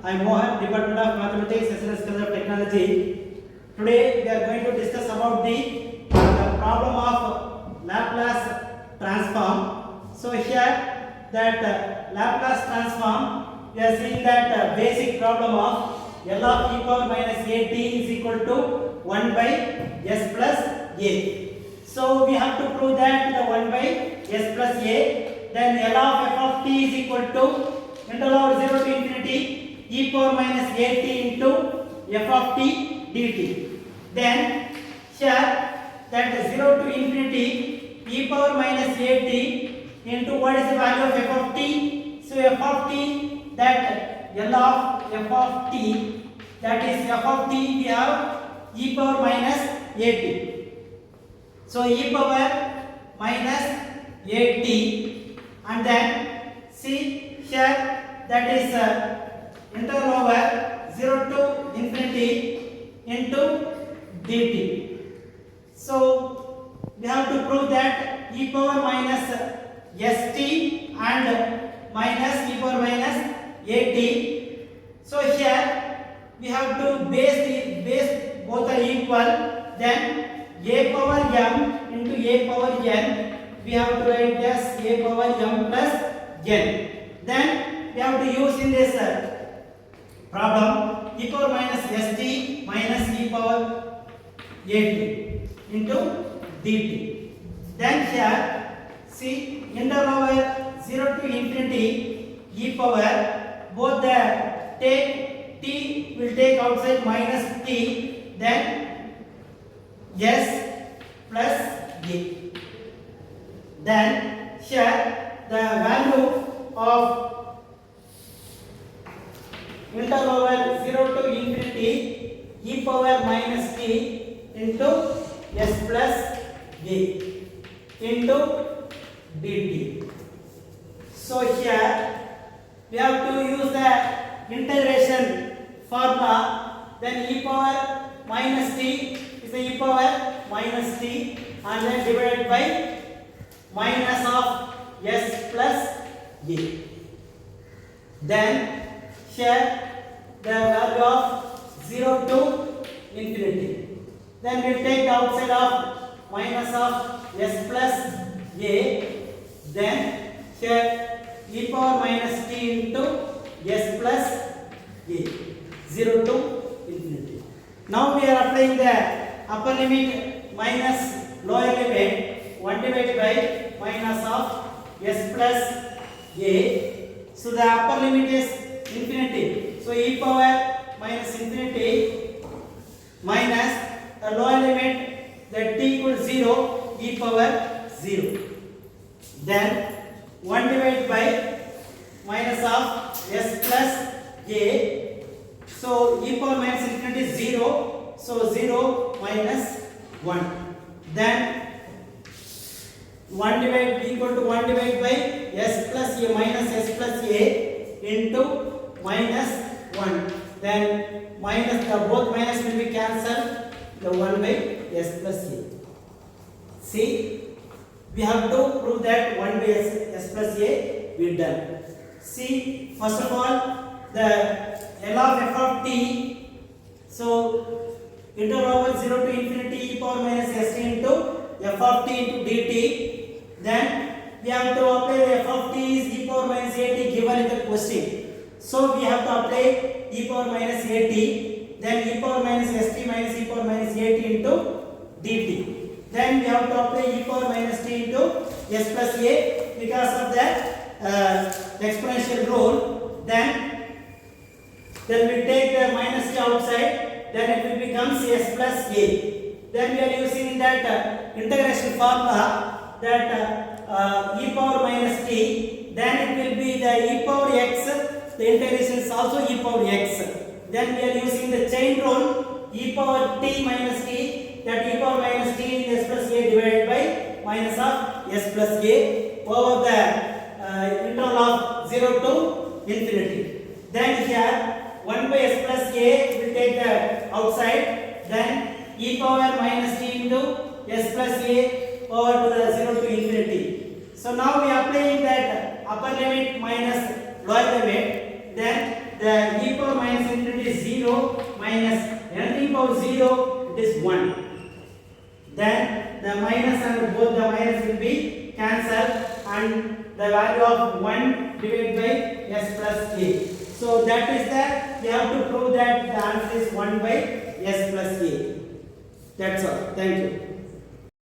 I am Mohan, Department of Mathematics, SLS College of Technology. Today we are going to discuss about the problem of Laplace transform. So here that Laplace transform, we are seeing that basic problem of L of e power minus at is equal to 1 by s plus a. So we have to prove that the 1 by s plus a, then L of f of t is equal to interval of 0 to infinity e power minus at into f of t dt. Then here that 0 to infinity e power minus at into what is the value of f of t? So f of t, that L of f of t, that is f of t, we have e power minus at. So e power minus at, and then see here that is interval over 0 to infinity into dt. So we have to prove that e power minus st and minus e power minus at. So here we have to base both are equal, then a power m into a power n, we have to write as a power m plus n. Then we have to use in this problem e power minus st minus e power at into dt. Then here see interval over 0 to infinity e power, both the take t will take outside minus t, then s plus a. Then here the value of interval over 0 to infinity e power minus t into s plus a into dt. So here we have to use the integration formula, then e power minus t is the e power minus t and then divided by minus of s plus a. Then here the value of 0 to infinity, then we take the outside of minus of s plus a, then here e power minus t into s plus a, 0 to infinity. Now we are applying the upper limit minus lower limit, 1 divided by minus of s plus a. So the upper limit is infinity, so e power minus infinity minus the lower limit, that t equals 0, e power 0. Then 1 divided by minus of s plus a, so e power minus infinity is 0, so 0 minus 1. Then 1 divided equal to 1 divided by s plus a minus s plus a into minus 1. Then minus, the both minus will be cancelled, the 1 by s plus a. See, we have to prove that 1 by s plus a we done. See, first of all, the L of f of t, so interval over 0 to infinity e power minus st into f of t into dt. Then we have to apply the f of t is e power minus at given in the question. So we have to apply e power minus at, then e power minus st minus e power minus at into dt. Then we have to apply e power minus t into s plus a because of the exponential rule. Then we take the minus t outside, then it will become s plus a. Then we are using that integration formula, that e power minus t, then it will be the e power x, the integration is also e power x. Then we are using the chain rule, e power t minus t, that e power minus t in s plus a divided by minus of s plus a over the interval of 0 to infinity. Then here 1 by s plus a will take the outside, then e power minus t into s plus a over to the 0 to infinity. So now we are applying that upper limit minus lower limit, then the e power minus infinity is 0 minus anything power 0, it is 1. Then the minus and both the minus will be cancelled and the value of 1 divided by s plus a. So that is that we have to prove that the answer is 1 by s plus a. That's all. Thank you.